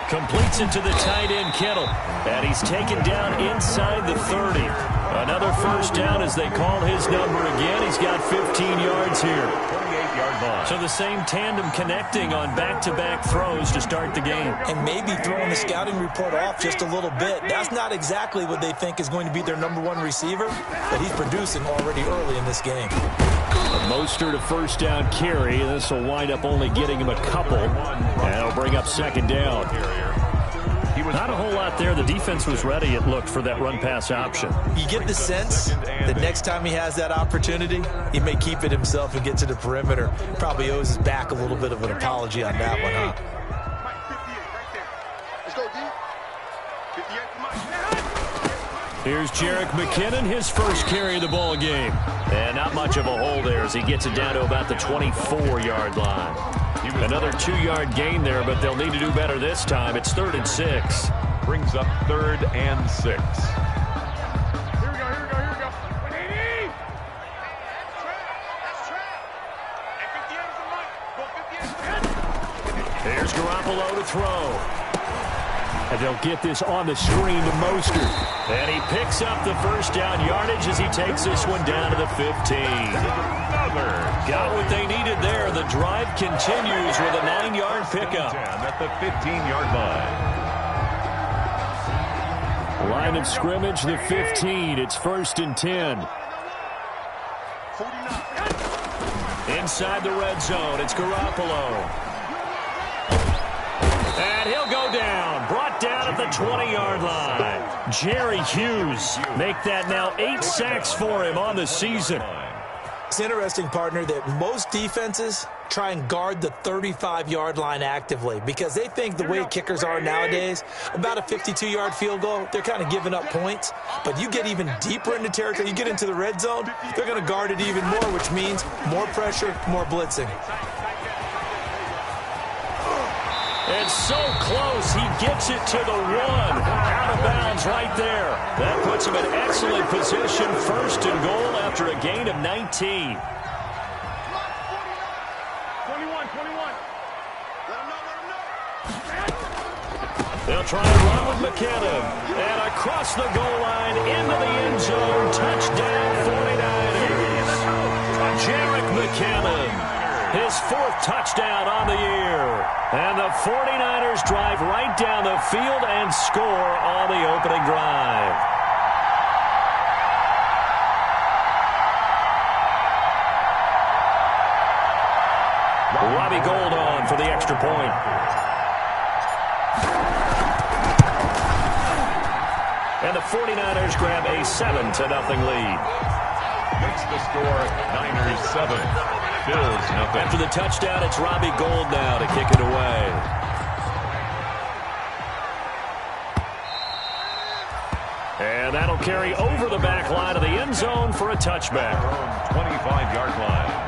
Completes it to the tight end, Kittle. And he's taken down inside the 30. Another first down as they call his number again. He's got 15 yards here. 28-yard line. So the same tandem connecting on back-to-back throws to start the game. And maybe throwing the scouting report off just a little bit. That's not exactly what they think is going to be their number one receiver, but he's producing already early in this game. Mostert a first down carry. This will wind up only getting him a couple. And it'll bring up second down. Not a whole lot there. The defense was ready, it looked, for that run-pass option. You get the sense that next time he has that opportunity, he may keep it himself and get to the perimeter. Probably owes his back a little bit of an apology on that one, huh? Here's Jerick McKinnon, his first carry of the ball game. And not much of a hole there as he gets it down to about the 24-yard line. Another 2-yard gain there, but they'll need to do better this time. It's 3rd and 6. Brings up 3rd and 6. Here we go. Here's Garoppolo to throw. And they'll get this on the screen to Mostert. And he picks up the first down yardage as he takes this one down to the 15. Got what they needed there. The drive continues with a 9-yard pickup. At the 15-yard line. Line of scrimmage, the 15. It's 1st and 10. Inside the red zone, it's Garoppolo. And he'll go down. Brought down at the 20-yard line. Jerry Hughes make that now 8 sacks for him on the season. It's interesting, partner, that most defenses try and guard the 35-yard line actively because they think the way kickers are nowadays, about a 52-yard field goal, they're kind of giving up points. But you get even deeper into territory, you get into the red zone, they're going to guard it even more, which means more pressure, more blitzing. It's so close, he gets it to the 1. Out of bounds right there. That puts him in excellent position, 1st and goal after a gain of 19. 21. They'll try and run with McKinnon. And across the goal line, into the end zone, touchdown 49ers. Jerick McKinnon, his 4th touchdown on the year. And the 49ers drive right down the field and score on the opening drive. Robbie Gould on for the extra point. And the 49ers grab a 7-0 lead. Makes the score Niners 7. Bills nothing. After the touchdown, it's Robbie Gould now to kick it away. And that'll carry over the back line of the end zone for a touchback. 25-yard line.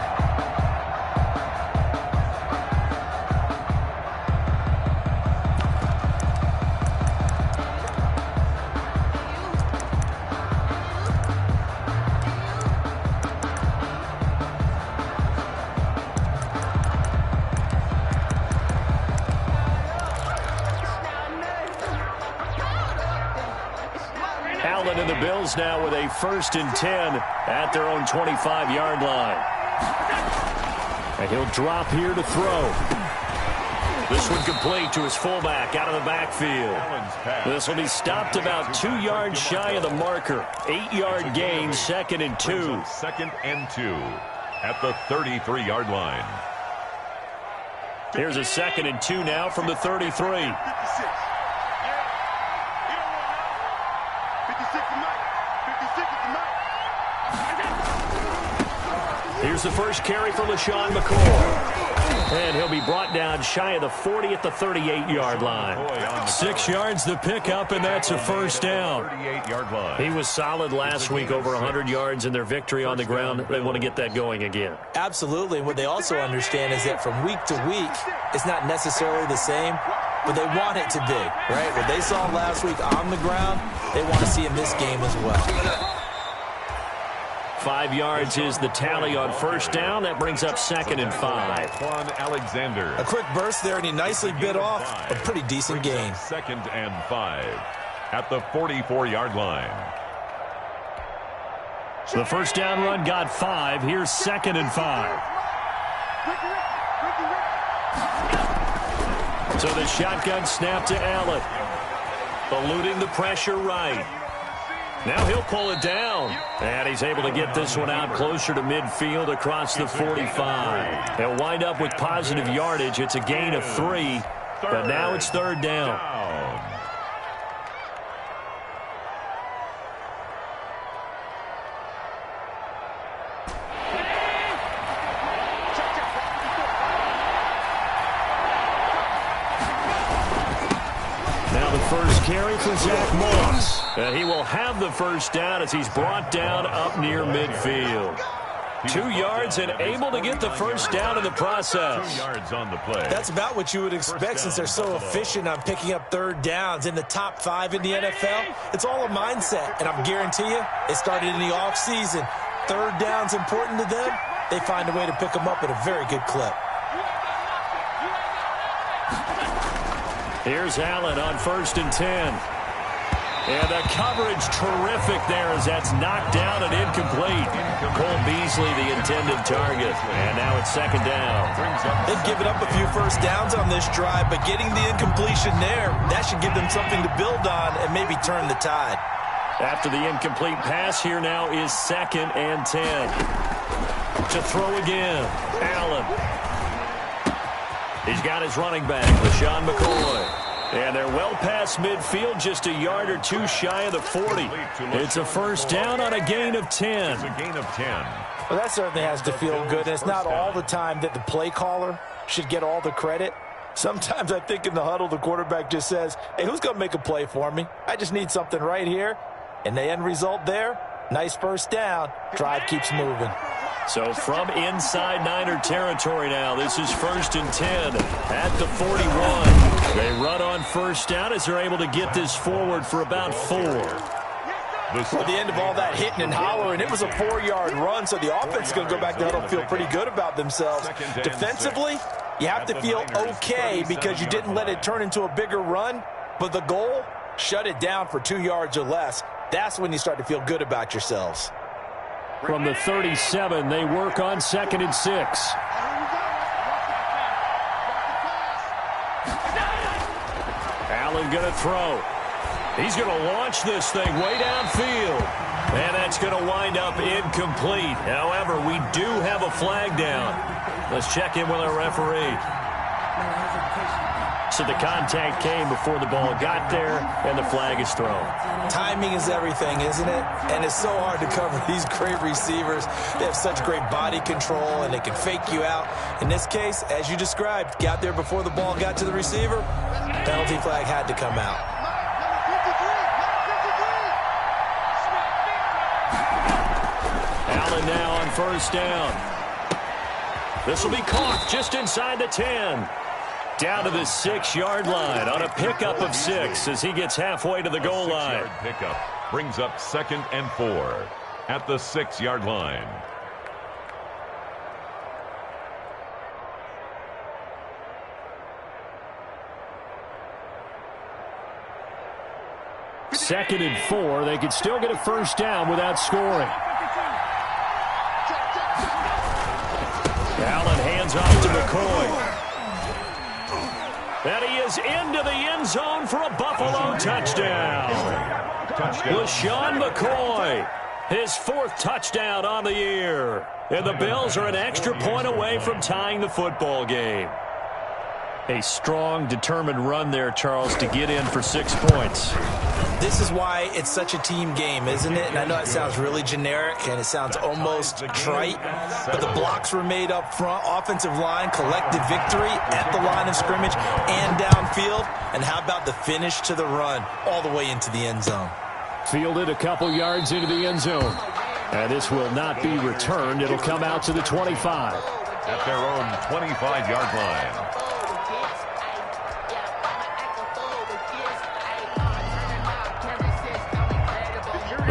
And the Bills now with a 1st and 10 at their own 25-yard line. And he'll drop here to throw. This one complete to his fullback out of the backfield. This will be stopped about 2 yards shy of the marker. 8-yard gain, 2nd and 2. 2nd and 2 at the 33-yard line. Here's a 2nd and 2 now from the 33. Here's the first carry for LaShawn McCoy. And he'll be brought down shy of the 40 at the 38-yard line. 6 yards the pickup, and that's a first down. 38-yard line. He was solid last week, over 100 yards in their victory on the ground. They want to get that going again. Absolutely. And what they also understand is that from week to week, it's not necessarily the same, but they want it to be, right? What they saw last week on the ground, they want to see in this game as well. 5 yards is the tally on first down. That brings up 2nd and 5. Quan Alexander. A quick burst there, and he nicely bit off a pretty decent gain. 2nd and 5 at the 44-yard line. The first down run got 5. Here's 2nd and 5. So the shotgun snap to Allen. Eluding the pressure right. Now he'll pull it down. And he's able to get this one out closer to midfield across the 45. They'll wind up with positive yardage. It's a gain of 3. But now it's 3rd down. First carry for Zach Moss. He will have the first down as he's brought down up near midfield. 2 yards and able to get the first down in the process. 2 yards on the play. That's about what you would expect since they're so efficient on picking up 3rd downs. In the top 5 in the NFL, it's all a mindset. And I'm guarantee you, it started in the offseason. 3rd down's important to them. They find a way to pick them up at a very good clip. Here's Allen on 1st and 10. And the coverage terrific there as that's knocked down and incomplete. Cole Beasley, the intended target. And now it's 2nd down. They've given up a few first downs on this drive, but getting the incompletion there, that should give them something to build on and maybe turn the tide. After the incomplete pass, here now is 2nd and 10. To throw again, Allen. He's got his running back, LaShawn McCoy. And they're well past midfield, just a yard or 2 shy of the 40. It's a first down on a gain of 10. It's a gain of 10. Well, that certainly has to feel good. And it's not all the time that the play caller should get all the credit. Sometimes I think in the huddle, the quarterback just says, hey, who's going to make a play for me? I just need something right here. And the end result there, nice first down. Drive keeps moving. So from inside Niner territory now, this is 1st and 10 at the 41. They run on first down as they're able to get this forward for about 4. At the end of all that hitting and hollering, it was a 4-yard run, so the offense is going to go back to huddle and feel pretty good about themselves. Defensively, you have to feel okay because you didn't let it turn into a bigger run, but the goal, shut it down for 2 yards or less. That's when you start to feel good about yourselves. From the 37, they work on 2nd and 6. Allen going to throw. He's going to launch this thing way downfield. And that's going to wind up incomplete. However, we do have a flag down. Let's check in with our referee. So the contact came before the ball got there, and the flag is thrown. Timing is everything, isn't it? And it's so hard to cover these great receivers. They have such great body control, and they can fake you out. In this case, as you described, got there before the ball got to the receiver. Penalty flag had to come out. Allen now on first down. This will be caught just inside the 10. Down to the 6-yard line on a pickup of 6 as he gets halfway to the goal line. 6-yard pickup brings up 2nd and 4 at the 6-yard line. Second and 4. They could still get a first down without scoring. Allen hands off to McCoy. And he is into the end zone for a Buffalo touchdown. LaShawn McCoy, his 4th touchdown on the year. And the Bills are an extra point away from tying the football game. A strong, determined run there, Charles, to get in for 6 points. This is why it's such a team game, isn't it? And I know it sounds really generic and it sounds almost trite, but the blocks were made up front. Offensive line, collective victory at the line of scrimmage and downfield. And how about the finish to the run all the way into the end zone? Fielded a couple yards into the end zone. And this will not be returned. It'll come out to the 25. At their own 25-yard line.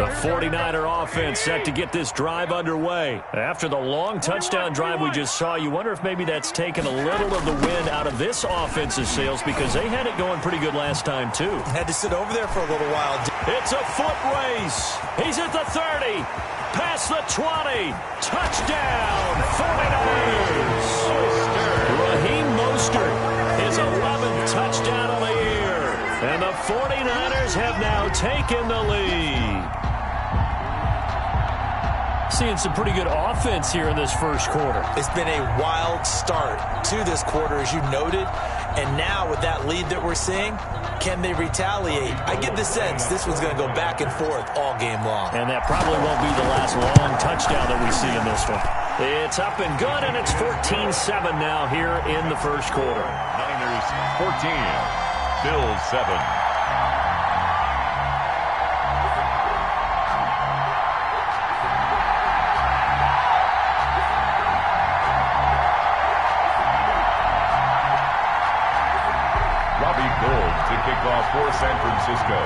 The 49er offense set to get this drive underway. After the long touchdown drive we just saw, you wonder if maybe that's taken a little of the wind out of this offense's sails because they had it going pretty good last time, too. Had to sit over there for a little while. It's a foot race. He's at the 30. Past the 20. Touchdown, 49ers. Raheem Mostert, his 11th touchdown of the year. And the 49ers have now taken the lead. Seeing some pretty good offense here in this first quarter. It's been a wild start to this quarter, as you noted. And now with that lead that we're seeing, can they retaliate? I get the sense this one's going to go back and forth all game long. And that probably won't be the last long touchdown that we see in this one. It's up and good, and it's 14-7 now here in the first quarter. Niners 14, Bills 7. Kick off for San Francisco.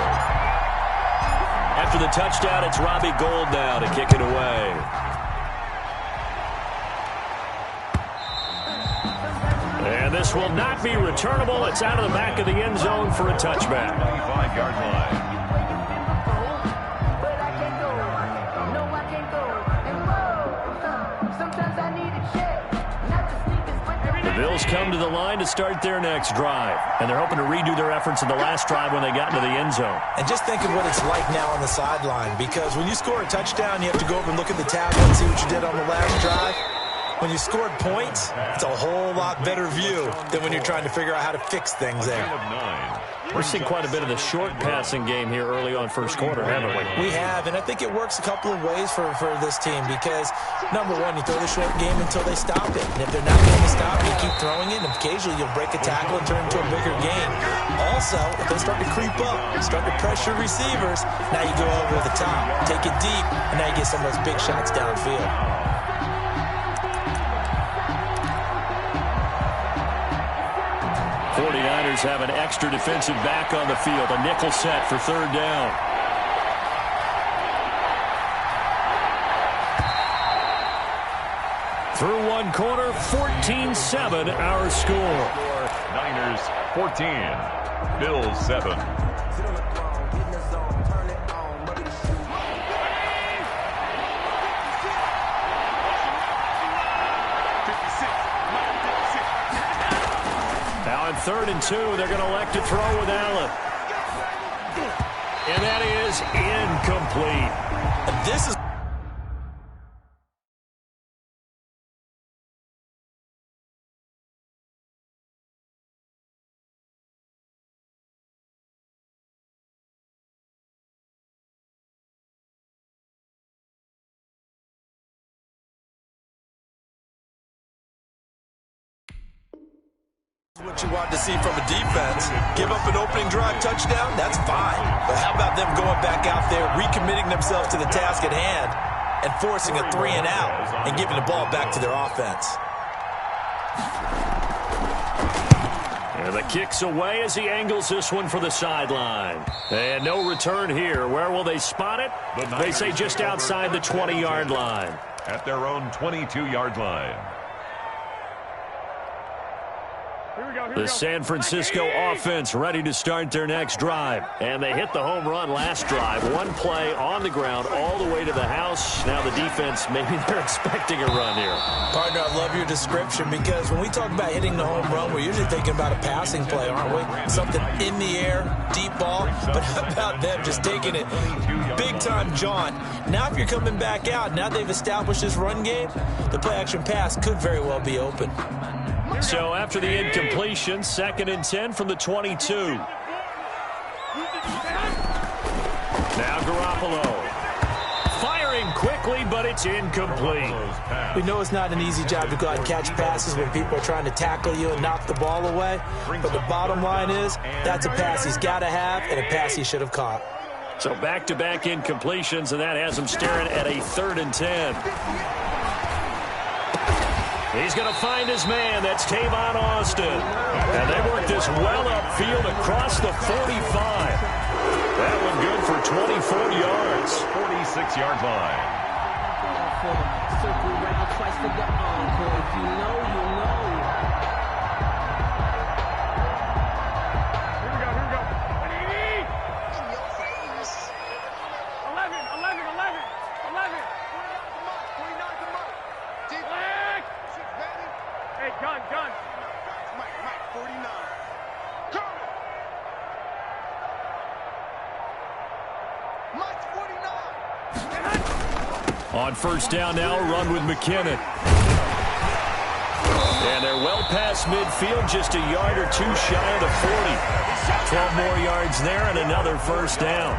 After the touchdown, it's Robbie Gould now to kick it away. And this will not be returnable. It's out of the back of the end zone for a touchback. 25-yard line. Bills come to the line to start their next drive. And they're hoping to redo their efforts in the last drive when they got into the end zone. And just think of what it's like now on the sideline. Because when you score a touchdown, you have to go over and look at the tablet and see what you did on the last drive. When you scored points, it's a whole lot better view than when you're trying to figure out how to fix things there. We're seeing quite a bit of the short passing game here early on first quarter, haven't we? We have, and I think it works a couple of ways for this team because, number one, you throw the short game until they stop it. And if they're not going to stop it, you keep throwing it, and occasionally you'll break a tackle and turn it into a bigger game. Also, if they start to creep up, start to pressure receivers, now you go over the top, take it deep, and now you get some of those big shots downfield. Have an extra defensive back on the field. A nickel set for third down. Through one quarter, 14-7 our score. Niners 14, Bills 7. Third and 2, they're going to elect to throw with Allen. And that is incomplete. This is what you want to see from a defense. Give up an opening drive touchdown, that's fine. But how about them going back out there, recommitting themselves to the task at hand, and forcing a 3-and-out and giving the ball back to their offense. And the kick's away as he angles this one for the sideline. And no return here. Where will they spot it? They say just outside the 20-yard line. At their own 22-yard line. The San Francisco offense ready to start their next drive. And they hit the home run last drive. One play on the ground all the way to the house. Now the defense, maybe they're expecting a run here. Partner, I love your description because when we talk about hitting the home run, we're usually thinking about a passing play, aren't we? Something in the air, deep ball. But how about them just taking it big-time jaunt? Now if you're coming back out, now they've established this run game, the play-action pass could very well be open. So after the incompletion, 2nd and 10 from the 22. Now Garoppolo. Firing quickly, but it's incomplete. We know it's not an easy job to go out and catch passes when people are trying to tackle you and knock the ball away. But the bottom line is, that's a pass he's got to have and a pass he should have caught. So back-to-back incompletions, and that has him staring at a 3rd and 10. He's going to find his man. That's Tavon Austin. And they work this well upfield across the 45. That one good for 24 yards. 46-yard line. Circle around twice for the encore. If you know, you know. Here we go, here we go. In your face. 11, 11, 11, 11. 49 to Mike. Deep. Black. 6, baby. Hey, gun, gun. Mike, 49. Curry. Mike's 49. On first down now, run with McKinnon. And they're well past midfield, just a yard or two shy of the 40. 12 more yards there and another first down.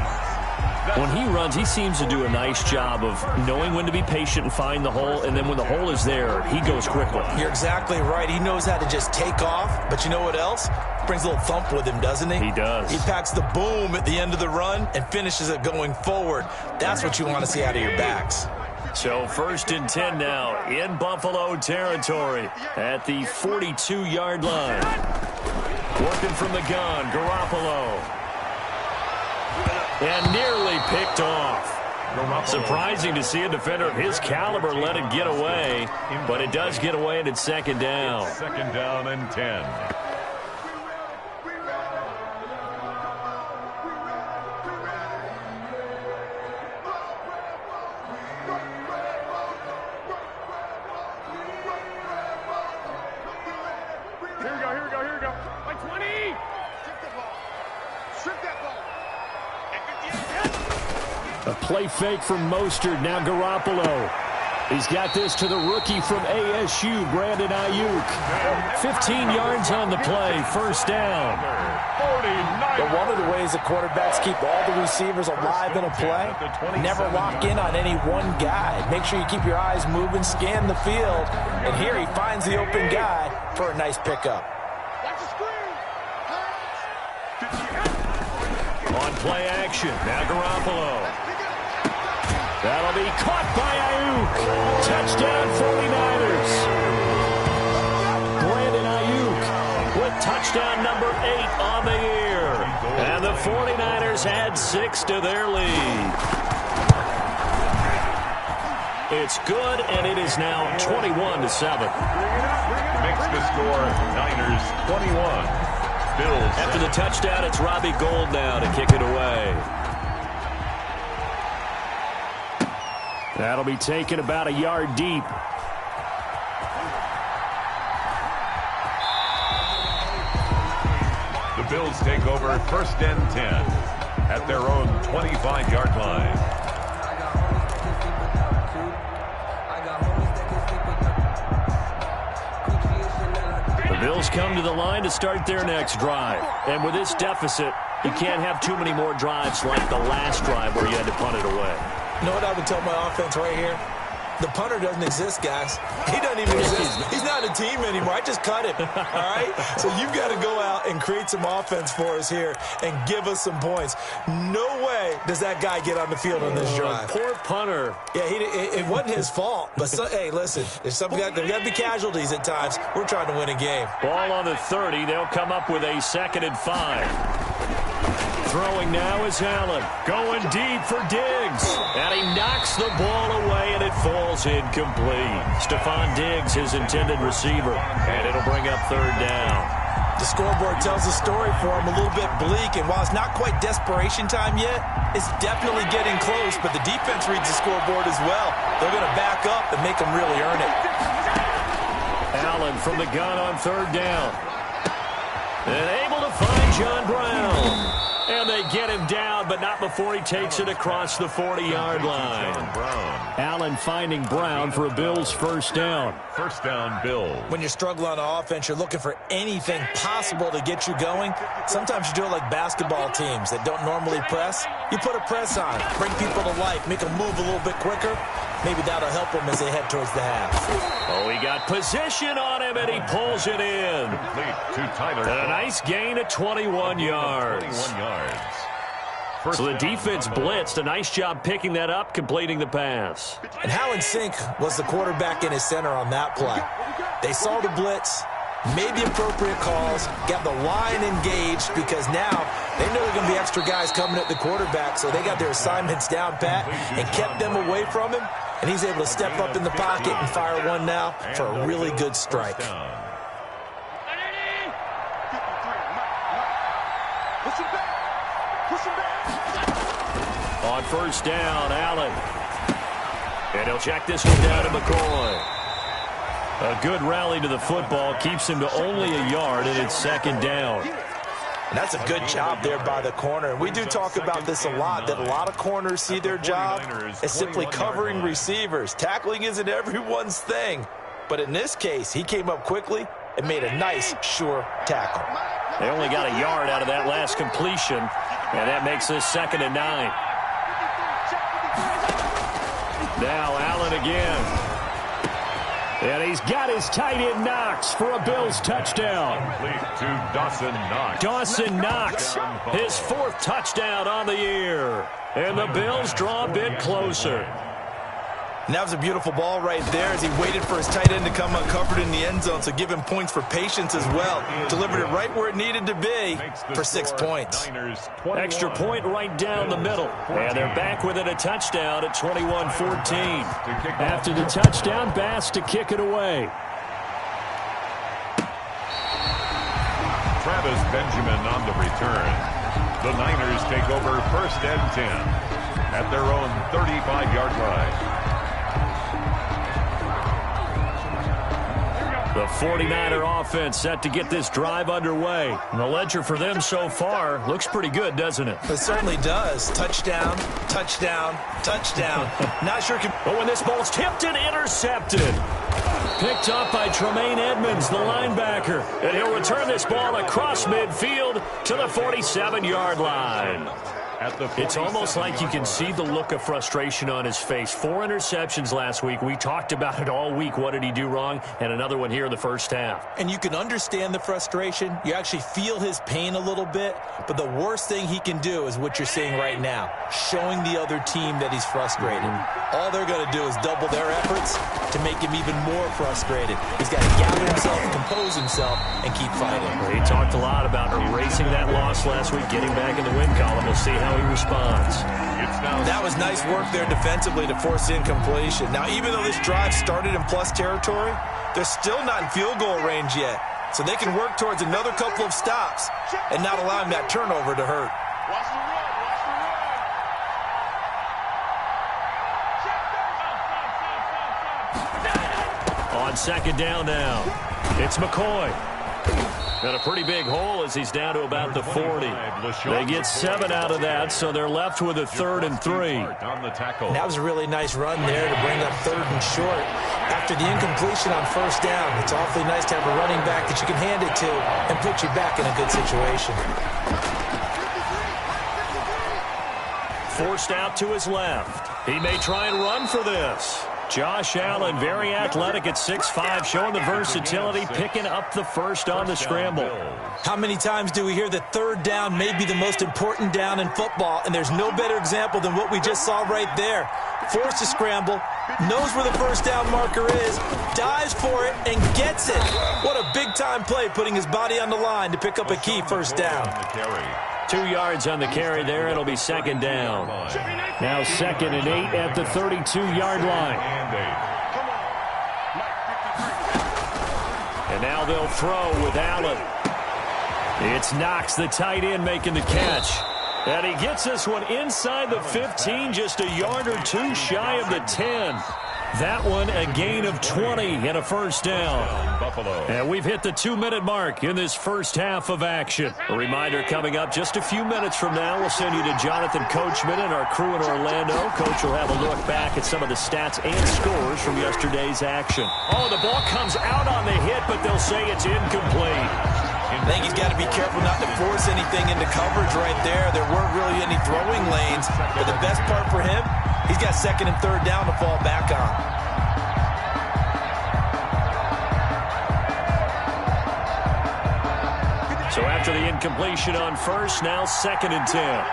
When he runs, he seems to do a nice job of knowing when to be patient and find the hole, and then when the hole is there, he goes quickly. You're exactly right. He knows how to just take off, but you know what else? Brings a little thump with him, doesn't he? He does. He packs the boom at the end of the run and finishes it going forward. That's what you want to see out of your backs. So 1st and 10 now in Buffalo territory at the 42-yard line. Working from the gun, Garoppolo. And nearly picked off. Surprising to see a defender of his caliber let it get away, but it does get away and it's 2nd down. 2nd down and 10. A play fake from Mostert, now Garoppolo. He's got this to the rookie from ASU, Brandon Ayuk. 15 yards on the play, 1st down. But one of the ways the quarterbacks keep all the receivers alive in a play, never lock in on any one guy. Make sure you keep your eyes moving, scan the field, and here he finds the open guy for a nice pickup. On play action, now Garoppolo. That'll be caught by Ayuk. Touchdown 49ers. Brandon Ayuk with touchdown number 8 on the year. And the 49ers add 6 to their lead. It's good, and it is now 21-7. Makes the score Niners 21. Bills. After the touchdown, it's Robbie Gould now to kick it away. That'll be taken about a yard deep. The Bills take over 1st and 10 at their own 25-yard line. The Bills come to the line to start their next drive. And with this deficit, you can't have too many more drives like the last drive where you had to punt it away. You know what I would tell my offense right here? The punter doesn't exist, guys. He doesn't even exist. He's not a team anymore. I just cut him, all right? So you've got to go out and create some offense for us here and give us some points. No way does that guy get on the field on this drive. Poor punter. Yeah, it wasn't his fault. But, hey, listen, there's got to be casualties at times. We're trying to win a game. Ball on the 30. They'll come up with a 2nd and 5. Throwing now is Allen. Going deep for Diggs. And he knocks the ball away, and it falls incomplete. Stephon Diggs, his intended receiver. And it'll bring up 3rd down. The scoreboard tells the story for him, a little bit bleak. And while it's not quite desperation time yet, it's definitely getting close. But the defense reads the scoreboard as well. They're going to back up and make them really earn it. Allen from the gun on 3rd down. And able to find John Brown. And they get him down, but not before he takes it across the 40-yard line. Allen finding Brown for a Bills 1st down. 1st down, Bills. When you're struggling on offense, you're looking for anything possible to get you going. Sometimes you do it like basketball teams that don't normally press. You put a press on, bring people to life, make them move a little bit quicker. Maybe that'll help them as they head towards the half. Oh, he got position on him, and he pulls it in. Complete to Tyler. And a nice gain of 21 yards. 21 yards. So the defense blitzed. A nice job picking that up, completing the pass. And how in sync was the quarterback in his center on that play? They saw the blitz. made the appropriate calls, got the line engaged, because now they know there are going to be extra guys coming at the quarterback, so they got their assignments down pat and kept them away from him, and he's able to step up in the pocket and fire one now for a really good strike. On first down, Allen. And he'll check this one down to McCoy. A good rally to the football keeps him to only a yard, and it's second down. And that's a good job there by the corner. And we do talk about this a lot, that a lot of corners see their job as simply covering receivers. Tackling isn't everyone's thing. But in this case, he came up quickly and made a nice, sure tackle. They only got a yard out of that last completion, and that makes this 2nd and 9. Now Allen again. And he's got his tight end Knox for a Bills touchdown. Complete to Dawson Knox. Dawson Knox, his 4th touchdown on the year. And the Bills draw a bit closer. And that was a beautiful ball right there as he waited for his tight end to come uncovered in the end zone, so give him points for patience as well. Delivered it right where it needed to be for 6 points. Extra point right down the middle. And they're back within a touchdown at 21-14. After the touchdown, Bass to kick it away. Travis Benjamin on the return. The Niners take over 1st and 10 at their own 35-yard line. The 49er offense set to get this drive underway. And the ledger for them so far looks pretty good, doesn't it? It certainly does. Touchdown, touchdown, touchdown. Not sure. But when this ball's tipped and intercepted. Picked up by Tremaine Edmonds, the linebacker. And he'll return this ball across midfield to the 47-yard line. It's almost like you can see the look of frustration on his face. 4 interceptions last week. We talked about it all week. What did he do wrong? And another one here in the first half. And you can understand the frustration. You actually feel his pain a little bit. But the worst thing he can do is what you're seeing right now, showing the other team that he's frustrated. All they're going to do is double their efforts to make him even more frustrated. He's got to gather himself, compose himself, and keep fighting. He talked a lot about erasing that loss last week, getting back in the win column. We'll see how he responds. That was nice work there defensively to force incompletion. Now, even though this drive started in plus territory, they're still not in field goal range yet. So they can work towards another couple of stops and not allowing that turnover to hurt. Watch the run. On 2nd down now, it's McCoy. Got a pretty big hole as he's down to about the 40. They get 7 out of that, so they're left with a 3rd and 3. That was a really nice run there to bring up 3rd and short. After the incompletion on 1st down, it's awfully nice to have a running back that you can hand it to and put you back in a good situation. Forced out to his left. He may try and run for this. Josh Allen, very athletic at 6'5", showing the versatility, picking up the 1st on the scramble. How many times do we hear that 3rd down may be the most important down in football, and there's no better example than what we just saw right there. Forced to scramble, knows where the 1st down marker is, dives for it, and gets it. What a big-time play, putting his body on the line to pick up a key 1st down. 2 yards on the carry there. It'll be 2nd down. Now 2nd and 8 at the 32-yard line. And now they'll throw with Allen. It's Knox, the tight end, making the catch. And he gets this one inside the 15, just a yard or 2 shy of the 10. That one a gain of 20 and a 1st down. And we've hit the 2-minute mark in this first half of action. A reminder coming up just a few minutes from now. We'll send you to Jonathan Coachman and our crew in Orlando. Coach will have a look back at some of the stats and scores from yesterday's action. Oh, the ball comes out on the hit, but they'll say it's incomplete. I think he's got to be careful not to force anything into coverage right there. There weren't really any throwing lanes. But the best part for him, he's got 2nd and 3rd down to fall back on. So after the incompletion on 1st, now 2nd and 10.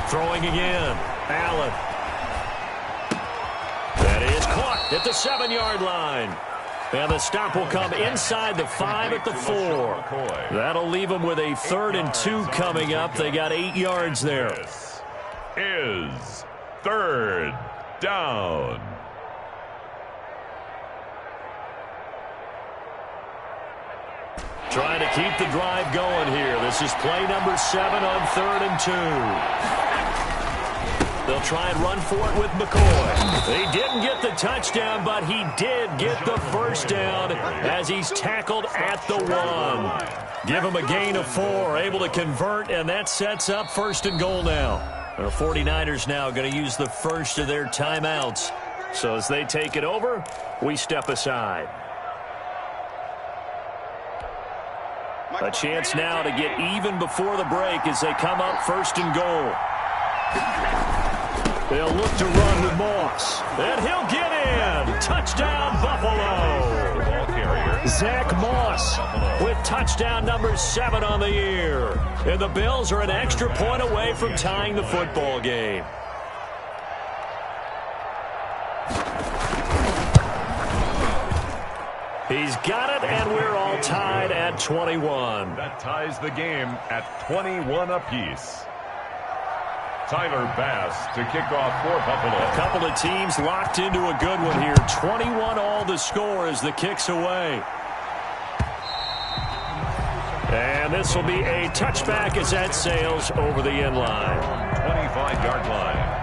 Throwing again. Allen. That is caught at the 7-yard line. And the stop will come inside the 5 at the 4. That'll leave them with a 3rd and 2 coming up. They got 8 yards there. This is 3rd down. Trying to keep the drive going here. This is play number 7 on 3rd and 2. They'll try and run for it with McCoy. He didn't get the touchdown, but he did get the first down as he's tackled at the 1. Give him a gain of 4, able to convert, and that sets up 1st and goal now. The 49ers now going to use the first of their timeouts. So as they take it over, we step aside. A chance now to get even before the break as they come up 1st and goal. They'll look to run with Moss. And he'll get in. Touchdown, Buffalo. Ball carrier. Zach Moss with touchdown number 7 on the year. And the Bills are an extra point away from tying the football game. He's got it, and we're all tied at 21. That ties the game at 21 apiece. Tyler Bass to kick off for Buffalo. A couple of teams locked into a good one here. 21 all the score as the kick's away. And this will be a touchback as that sails over the end line. 25-yard line.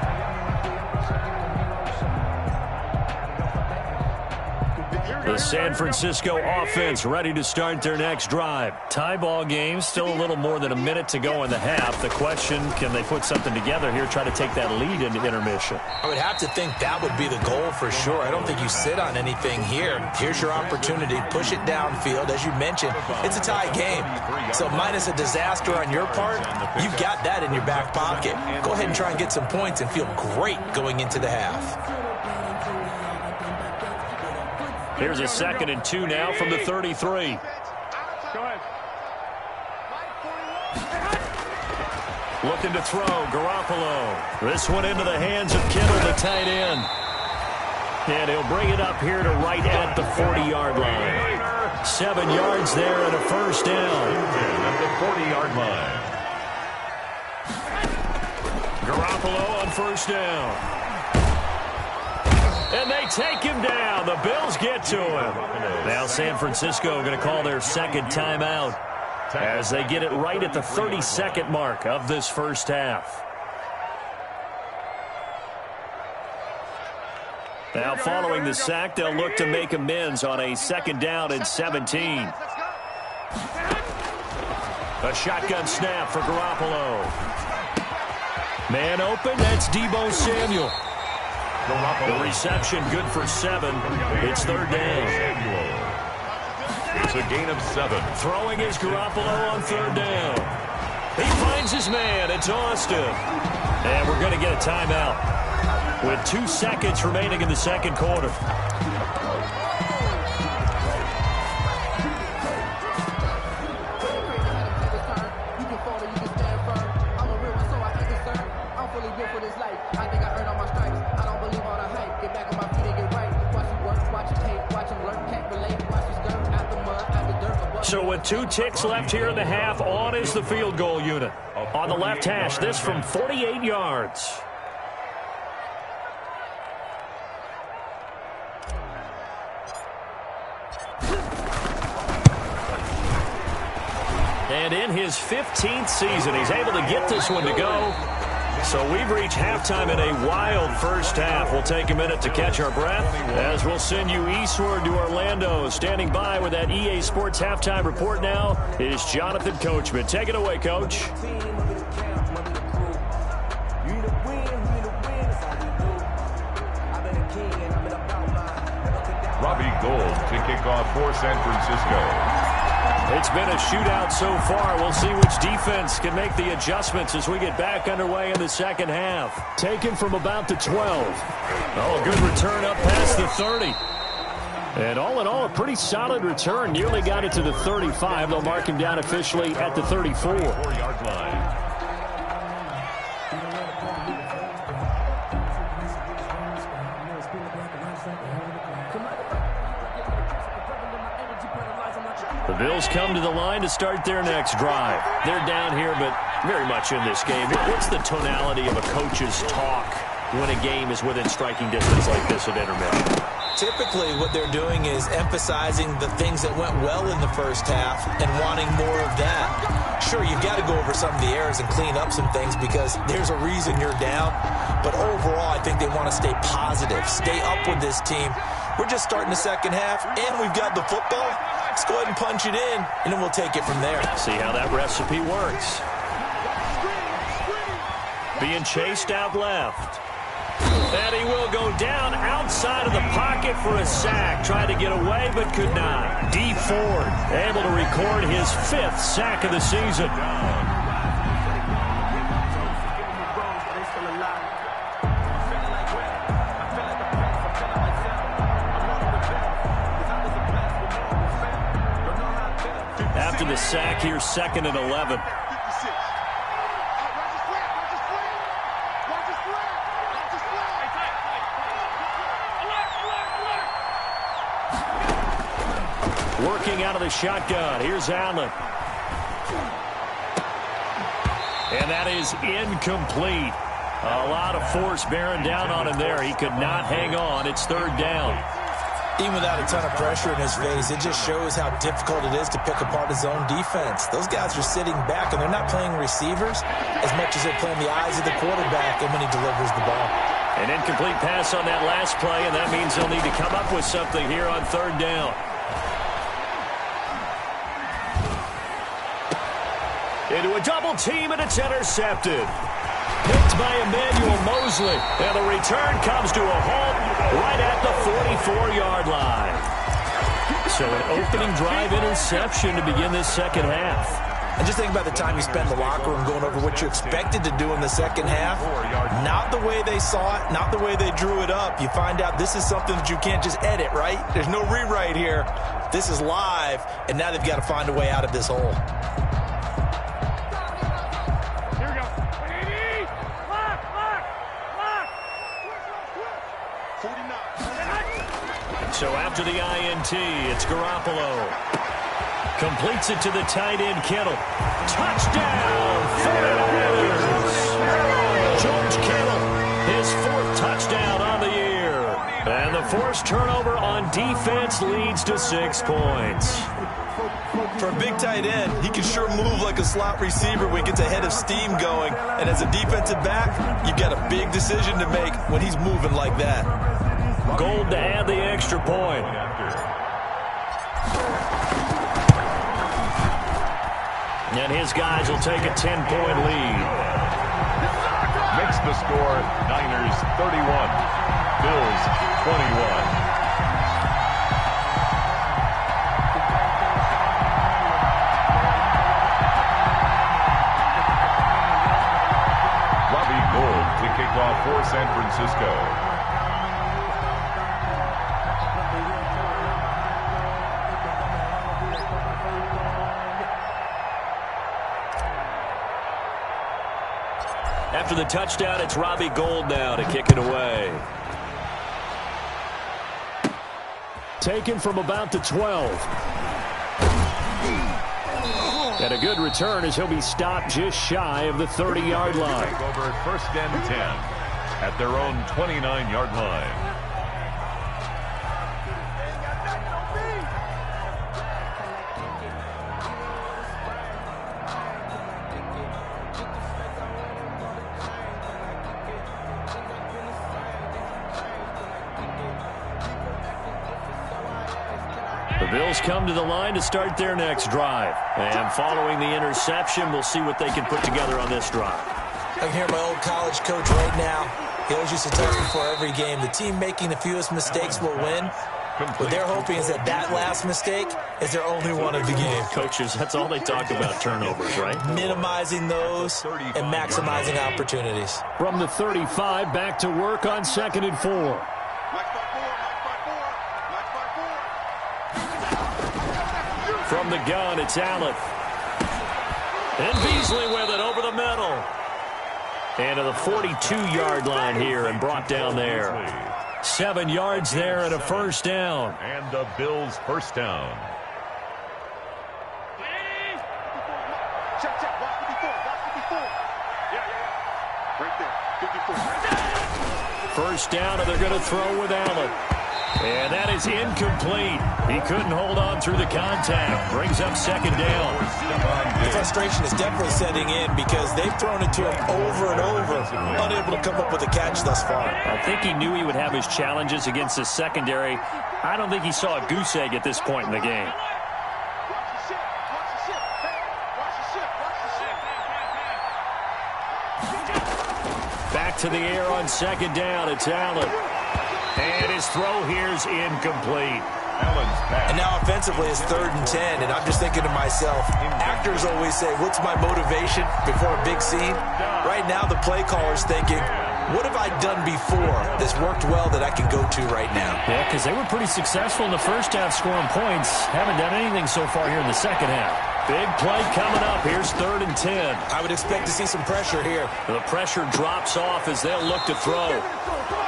The San Francisco offense ready to start their next drive. Tie ball game, still a little more than a minute to go in the half. The question, can they put something together here, try to take that lead into intermission? I would have to think that would be the goal for sure. I don't think you sit on anything here. Here's your opportunity. Push it downfield. As you mentioned, it's a tie game. So minus a disaster on your part, you've got that in your back pocket. Go ahead and try and get some points and feel great going into the half. Here's a 2nd and 2 now from the 33. Go ahead. Looking to throw, Garoppolo. This one into the hands of Kittle, the tight end. And he'll bring it up here to right at the 40-yard line. 7 yards there and a first down. At the 40-yard line. Garoppolo on first down. And they take him down. The Bills get to him. Now San Francisco going to call their 2nd timeout as they get it right at the 32nd mark of this first half. Now following the sack, they'll look to make amends on a 2nd down and 17. A shotgun snap for Garoppolo. Man open, that's Deebo Samuel. The reception good for 7. It's 3rd down. It's a gain of 7. Throwing is Garoppolo on 3rd down. He finds his man. It's Austin. And we're going to get a timeout with 2 seconds remaining in the 2nd quarter. So with 2 ticks left here in the half, on is the field goal unit. On the left hash, this from 48 yards. And in his 15th season, he's able to get this one to go. So we've reached halftime in a wild first half. We'll take a minute to catch our breath as we'll send you eastward to Orlando. Standing by with that EA Sports halftime report now is Jonathan Coachman. Take it away, Coach. Robbie Gould to kick off for San Francisco. It's been a shootout so far. We'll see which defense can make the adjustments as we get back underway in the 2nd half. Taken from about the 12. Oh, good return up past the 30. And all in all, a pretty solid return. Nearly got it to the 35. They'll mark him down officially at the 34. 4-yard line. The Bills come to the line to start their next drive. They're down here, but very much in this game. What's the tonality of a coach's talk when a game is within striking distance like this at intermission? Typically, what they're doing is emphasizing the things that went well in the first half and wanting more of that. Sure, you've got to go over some of the errors and clean up some things because there's a reason you're down. But overall, I think they want to stay positive, stay up with this team. We're just starting the second half, and we've got the football. Let's go ahead and punch it in, and then we'll take it from there. See how that recipe works. Being chased out left. And he will go down outside of the pocket for a sack. Tried to get away, but could not. D. Ford able to record his 5th sack of the season. After the sack, here's 2nd and 11. Working out of the shotgun. Here's Allen. And that is incomplete. A lot of force bearing down on him there. He could not hang on. It's 3rd down. Even without a ton of pressure in his face, it just shows how difficult it is to pick apart his own defense. Those guys are sitting back, and they're not playing receivers as much as they're playing the eyes of the quarterback and when he delivers the ball. An incomplete pass on that last play, and that means they'll need to come up with something here on 3rd down. Into a double team, and it's intercepted. Picked by Emmanuel Mosley. And the return comes to a halt right at the 44-yard line. So an opening drive interception to begin this second half. And just think about the time you spend in the locker room going over what you expected to do in the second half. Not the way they saw it, not the way they drew it up. You find out this is something that you can't just edit, right? There's no rewrite here. This is live, and now they've got to find a way out of this hole. So after the INT, it's Garoppolo. Completes it to the tight end, Kittle. Touchdown, 49ers! George Kittle, his 4th touchdown on the year. And the forced turnover on defense leads to 6 points. For a big tight end, he can sure move like a slot receiver when he gets a head of steam going. And as a defensive back, you've got a big decision to make when he's moving like that. Gold to add the extra point. And his guys will take a 10-point lead. Makes the score Niners 31, Bills 21. Robbie Gould to kick off for San Francisco. After the touchdown, it's Robbie Gould now to kick it away. Taken from about the 12. And a good return as he'll be stopped just shy of the 30-yard line. Take over 1st and 10 at their own 29-yard line. The Bills come to the line to start their next drive. And following the interception, we'll see what they can put together on this drive. I can hear my old college coach right now. He always used to tell me before every game, the team making the fewest mistakes will win. What they're hoping is that that last mistake is their only one of the game. Coaches, that's all they talk about, turnovers, right? Minimizing those and maximizing opportunities. From the 35, back to work on 2nd and 4. From the gun, it's Allen. And Beasley with it over the middle. And to the 42-yard line here and brought down there. 7 yards there and a 1st down. And the Bills' 1st down. First down, and they're going to throw with Allen. And that is incomplete. He couldn't hold on through the contact. Brings up second down. The frustration is definitely setting in because they've thrown it to him over and over, unable to come up with a catch thus far. I think he knew he would have his challenges against the secondary. I don't think he saw a goose egg at this point in the game. Back to the air on second down. It's Allen. And his throw here is incomplete. And now offensively it's 3rd and 10, and I'm just thinking to myself, actors always say, what's my motivation before a big scene? Right now the play caller's thinking, what have I done before that's worked well that I can go to right now? Yeah, because they were pretty successful in the first half scoring points. Haven't done anything so far here in the second half. Big play coming up. Here's 3rd and 10. I would expect to see some pressure here. The pressure drops off as they'll look to throw.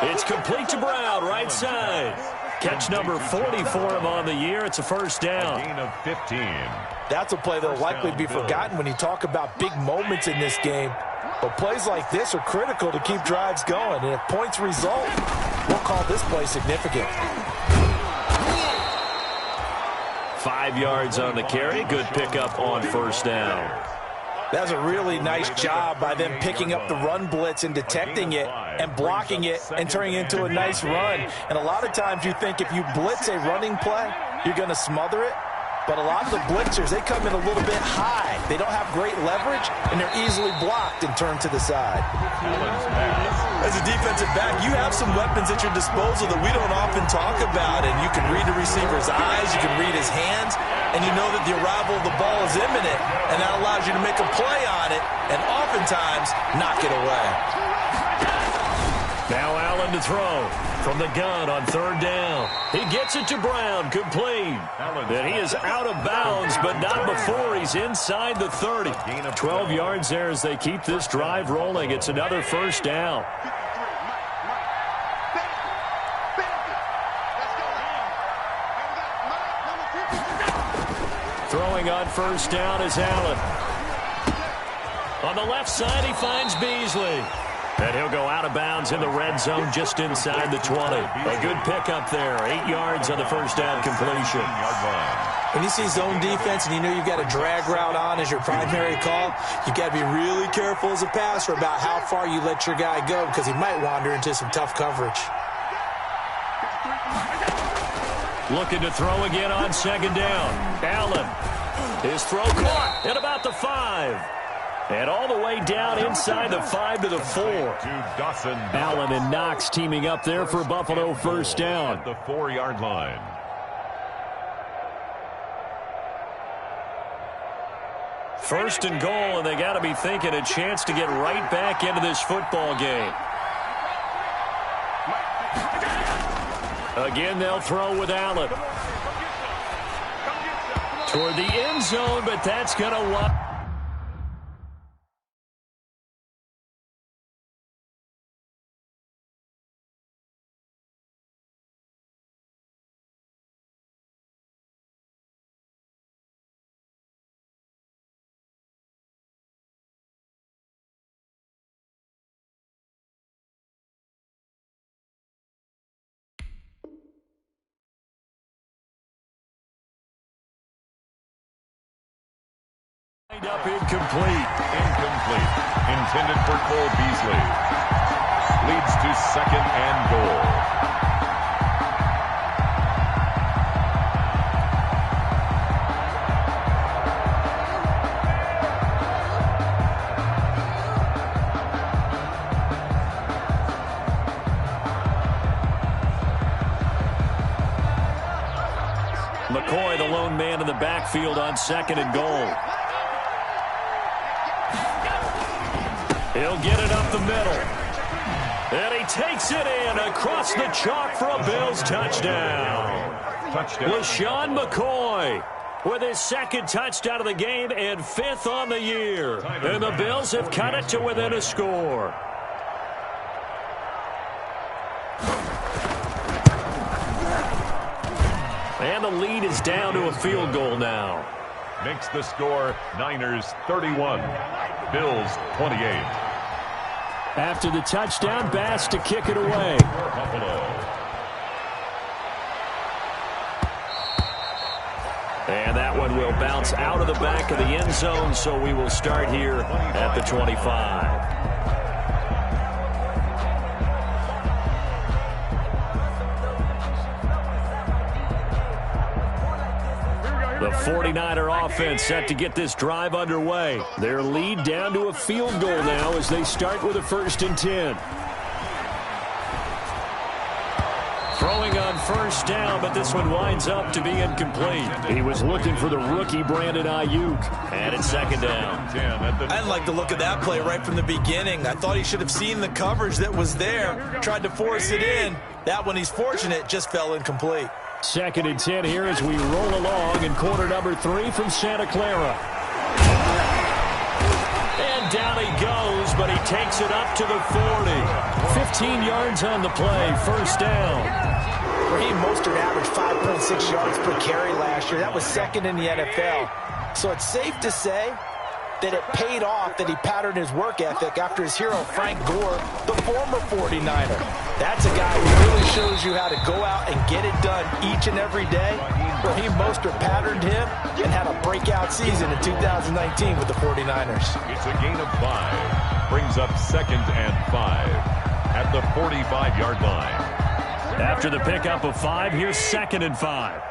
It's complete to Brown, right side. Catch number 40 for him on the year. It's a first down. A gain of 15. That's a play that will likely be forgotten when you talk about big moments in this game. But plays like this are critical to keep drives going. And if points result, we'll call this play significant. 5 yards on the carry. Good pickup on first down. That's a really nice job by them picking up the run blitz and detecting it and blocking it and turning it into a nice run. And a lot of times you think if you blitz a running play, you're going to smother it. But a lot of the blitzers, they come in a little bit high. They don't have great leverage, and they're easily blocked and turned to the side. As a defensive back, you have some weapons at your disposal that we don't often talk about. And you can read the receiver's eyes, you can read his hands, and you know that the arrival of the ball is imminent, and that allows you to make a play on it and oftentimes knock it away. Now Allen to throw from the gun on 3rd down. He gets it to Brown, complete. And he is out of bounds, but not before he's inside the 30. 12 yards there as they keep this drive rolling. It's another first down. Throwing on first down is Allen. On the left side, he finds Beasley. And he'll go out of bounds in the red zone just inside the 20. A good pickup there. 8 yards on the first down completion. When you see zone defense and you know you've got a drag route on as your primary call, you've got to be really careful as a passer about how far you let your guy go because he might wander into some tough coverage. Looking to throw again on second down. Allen. His throw caught at about the 5. And all the way down inside the 5 to the 4. Allen and Knox teaming up there for Buffalo first down. At the 4-yard line. First and goal, and they got to be thinking a chance to get right back into this football game. Again, they'll throw with Allen. Toward the end zone, but that's going to... Up incomplete. Intended for Cole Beasley. Leads to 2nd and goal. McCoy, the lone man in the backfield on 2nd and goal. He'll get it up the middle. And he takes it in across the chalk for a Bills touchdown. LaShawn McCoy with his 2nd touchdown of the game and 5th on the year. And the Bills have cut it to within a score. And the lead is down to a field goal now. Makes the score Niners 31, Bills 28. After the touchdown, Bass to kick it away. And that one will bounce out of the back of the end zone, so we will start here at the 25. The 49er offense set to get this drive underway. Their lead down to a field goal now as they start with a 1st and 10. Throwing on 1st down, but this one winds up to be incomplete. He was looking for the rookie Brandon Ayuk. And it's 2nd down. I didn't like the look of that play right from the beginning. I thought he should have seen the coverage that was there, tried to force it in. That one, he's fortunate, just fell incomplete. 2nd and 10 here as we roll along in quarter number 3 from Santa Clara. And down he goes, but he takes it up to the 40. 15 yards on the play, 1st down. Raheem Mostert averaged 5.6 yards per carry last year. That was 2nd in the NFL. So it's safe to say that it paid off that he patterned his work ethic after his hero Frank Gore, the former 49er. That's a guy who really shows you how to go out and get it done each and every day. Raheem Mostert patterned him and had a breakout season in 2019 with the 49ers. It's a gain of 5. Brings up 2nd and 5 at the 45-yard line. After the pickup of 5, here's 2nd and 5.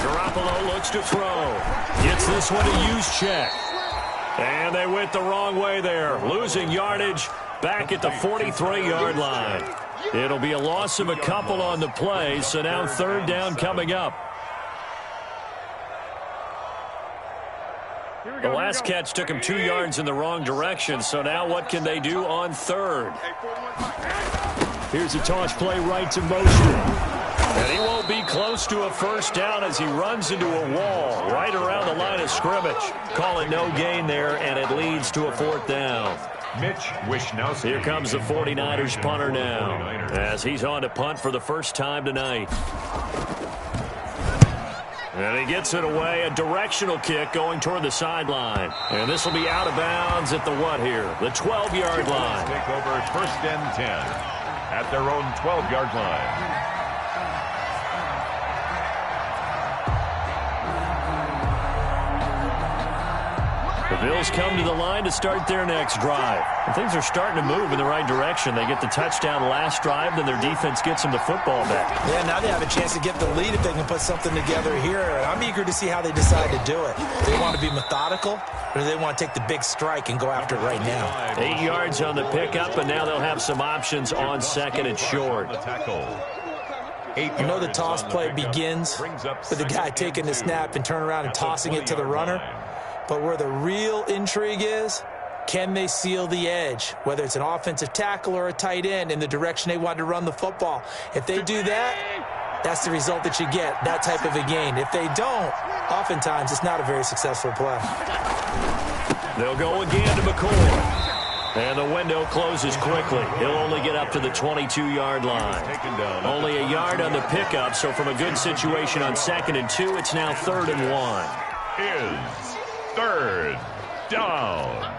Garoppolo looks to throw. Gets this one to use check. And they went the wrong way there. Losing yardage back at the 43-yard line. It'll be a loss of a couple on the play, so now 3rd down coming up. The last catch took him 2 yards in the wrong direction, so now what can they do on 3rd? Here's a toss play right to Mostert. And he won't be close to a 1st down as he runs into a wall right around the line of scrimmage. Call it no gain there, and it leads to a 4th down. Mitch Wishnowsky. Here comes the 49ers punter now as he's on to punt for the first time tonight. And he gets it away, a directional kick going toward the sideline. And this will be out of bounds at the what here? The 12-yard line. Take over 1st and 10 at their own 12-yard line. The Bills come to the line to start their next drive. And things are starting to move in the right direction. They get the touchdown last drive, then their defense gets them the football back. Yeah, now they have a chance to get the lead if they can put something together here. And I'm eager to see how they decide to do it. Do they want to be methodical, or do they want to take the big strike and go after it right now? 8 yards on the pickup, and now they'll have some options on 2nd and short. You know the toss play begins with the guy taking the snap and turn around and tossing it to the runner. But where the real intrigue is, can they seal the edge, whether it's an offensive tackle or a tight end, in the direction they want to run the football? If they do that, that's the result that you get, that type of a gain. If they don't, oftentimes it's not a very successful play. They'll go again to McCoy. And the window closes quickly. He'll only get up to the 22-yard line. Only a yard on the pickup, so from a good situation on 2nd and 2, it's now 3rd and 1. Is 3rd down.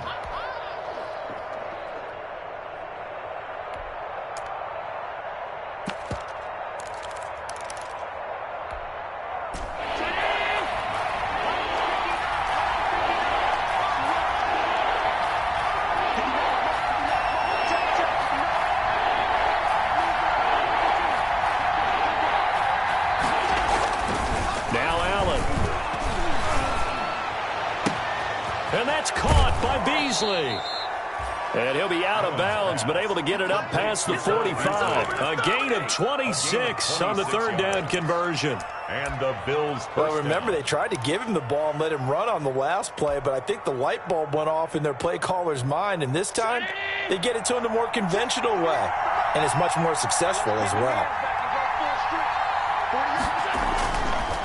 And he'll be out of bounds, but able to get it up past the 45. A gain of 26 on the 3rd down conversion. And the Bills. Well, remember, they tried to give him the ball and let him run on the last play, but I think the light bulb went off in their play caller's mind, and this time they get it to him the more conventional way, and it's much more successful as well.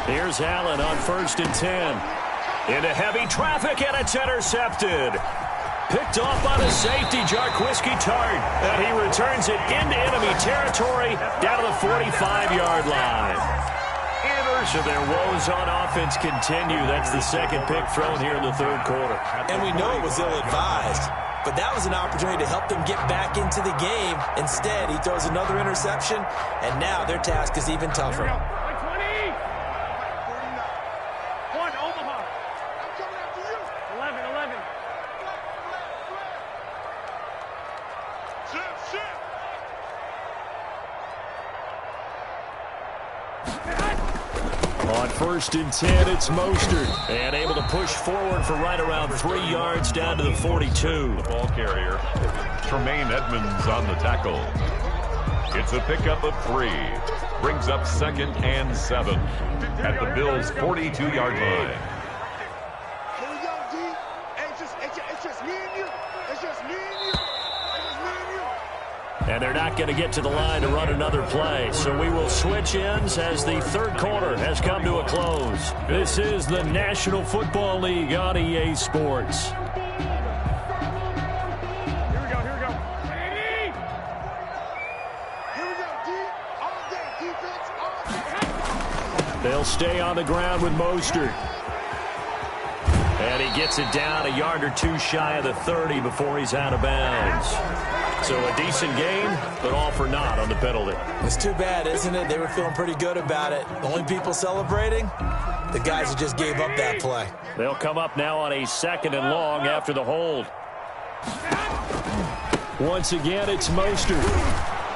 Here's Allen on 1st and 10. Into heavy traffic, and it's intercepted. Picked off by the safety, Jarquiski Tart. And he returns it into enemy territory down to the 45-yard line. So their woes on offense continue. That's the second pick thrown here in the third quarter. And we know it was ill-advised, but that was an opportunity to help them get back into the game. Instead, he throws another interception, and now their task is even tougher. 20. 1, Omaha. I'm coming after you. 11. Shit. On 1st and 10, it's Mostert. And able to push forward for right around 3 yards down to the 42. The ball carrier, Tremaine Edmonds on the tackle. It's a pickup of 3. Brings up 2nd and 7 at the Bills' 42-yard line. Here we go, D. Hey, it's just me and you. It's just me and you. And they're not going to get to the line to run another play. So we will switch ends as the third quarter has come to a close. This is the National Football League on EA Sports. Here we go. Here we go, D. All day, defense, all day. They'll stay on the ground with Mostert. And he gets it down a yard or 2 shy of the 30 before he's out of bounds. So a decent game, but all for naught on the penalty. It's too bad, isn't it? They were feeling pretty good about it. The only people celebrating, the guys who just gave up that play. They'll come up now on a 2nd and long after the hold. Once again, it's Mostert.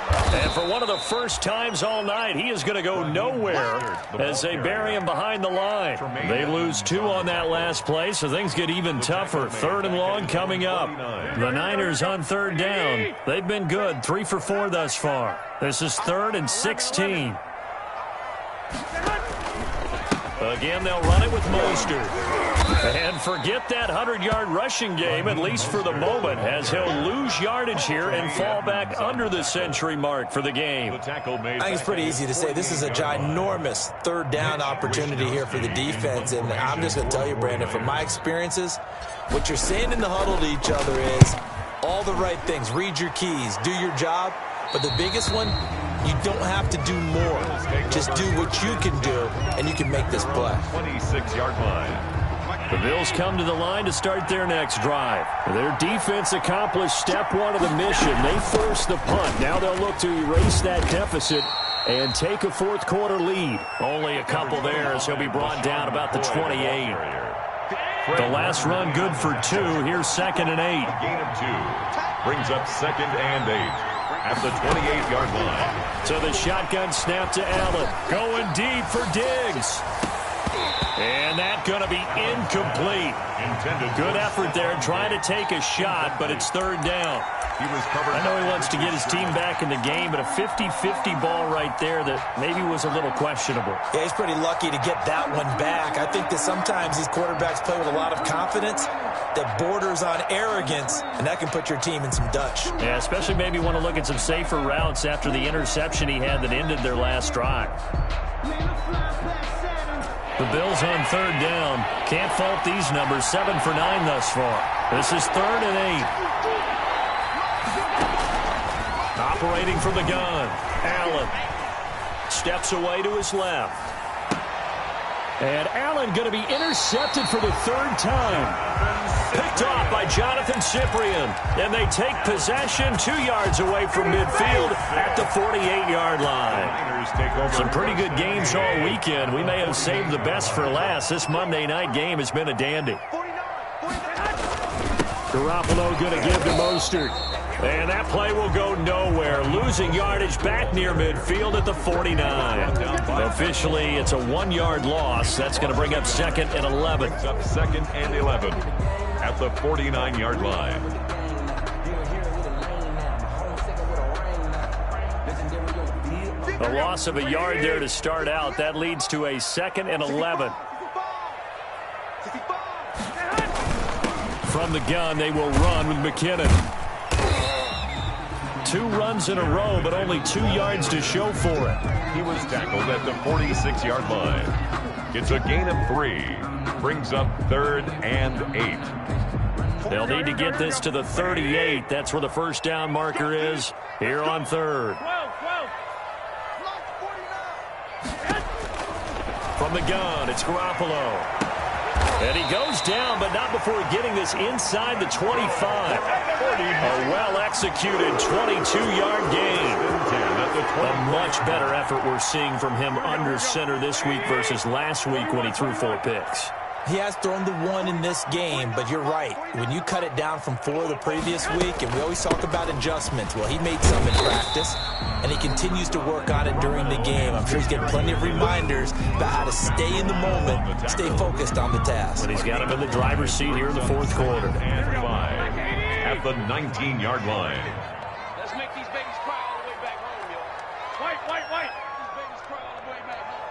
And for one of the first times all night, he is going to go nowhere as they bury him behind the line. They lose 2 on that last play, so things get even tougher. 3rd and long coming up. The Niners on 3rd down. They've been good, 3 for 4 thus far. This is 3rd and 16. Again, they'll run it with Mostert. And forget that 100-yard rushing game, at least for the moment, as he'll lose yardage here and fall back under the century mark for the game. I think it's pretty easy to say this is a ginormous 3rd down opportunity here for the defense. And I'm just going to tell you, Brandon, from my experiences, what you're saying in the huddle to each other is all the right things. Read your keys, do your job. But the biggest one, you don't have to do more. Just do what you can do, and you can make this play. 26-yard line. The Bills come to the line to start their next drive. Their defense accomplished step 1 of the mission. They forced the punt. Now they'll look to erase that deficit and take a 4th quarter lead. Only a couple there as he'll be brought down about the 28. The last run good for 2. Here's 2nd and 8. Gain of 2. Brings up 2nd and 8 at the 28-yard line. So the shotgun snap to Allen. Going deep for Diggs. And that's going to be incomplete. Good effort there trying to take a shot, but it's 3rd down. I know he wants to get his team back in the game, but a 50-50 ball right there that maybe was a little questionable. Yeah, he's pretty lucky to get that one back. I think that sometimes these quarterbacks play with a lot of confidence that borders on arrogance, and that can put your team in some Dutch. Yeah, especially maybe want to look at some safer routes after the interception he had that ended their last drive. The Bills on 3rd down. Can't fault these numbers. 7 for 9 thus far. This is 3rd and 8. Operating from the gun. Allen steps away to his left. And Allen going to be intercepted for the 3rd time. Picked off by Jonathan Cyprien. And they take possession 2 yards away from midfield at the 48-yard line. Some pretty good games all weekend. We may have saved the best for last. This Monday night game has been a dandy. Garoppolo going to give to Mostert. And that play will go nowhere. Losing yardage back near midfield at the 49. Officially, it's a 1-yard loss. That's going to bring up 2nd and 11. Up 2nd and 11 at the 49-yard line. A loss of a yard there to start out. That leads to a 2nd and 11. From the gun, they will run with McKinnon. 2 runs in a row, but only 2 yards to show for it. He was tackled at the 46-yard line. It's a gain of 3. Brings up 3rd and 8. They'll need to get this to the 38. That's where the first down marker is here on 3rd. From the gun, it's Garoppolo. And he goes down, but not before getting this inside the 25. A well-executed 22-yard gain. A much better effort we're seeing from him under center this week versus last week when he threw 4 picks. He has thrown the 1 in this game, but you're right. When you cut it down from 4 the previous week, and we always talk about adjustments, well, he made some in practice, and he continues to work on it during the game. I'm sure he's getting plenty of reminders about how to stay in the moment, stay focused on the task. And he's got him in the driver's seat here in the 4th quarter. And 5 at the 19-yard line. Let's make these babies cry all the way back home, yo. White. These babies cry all the way back home.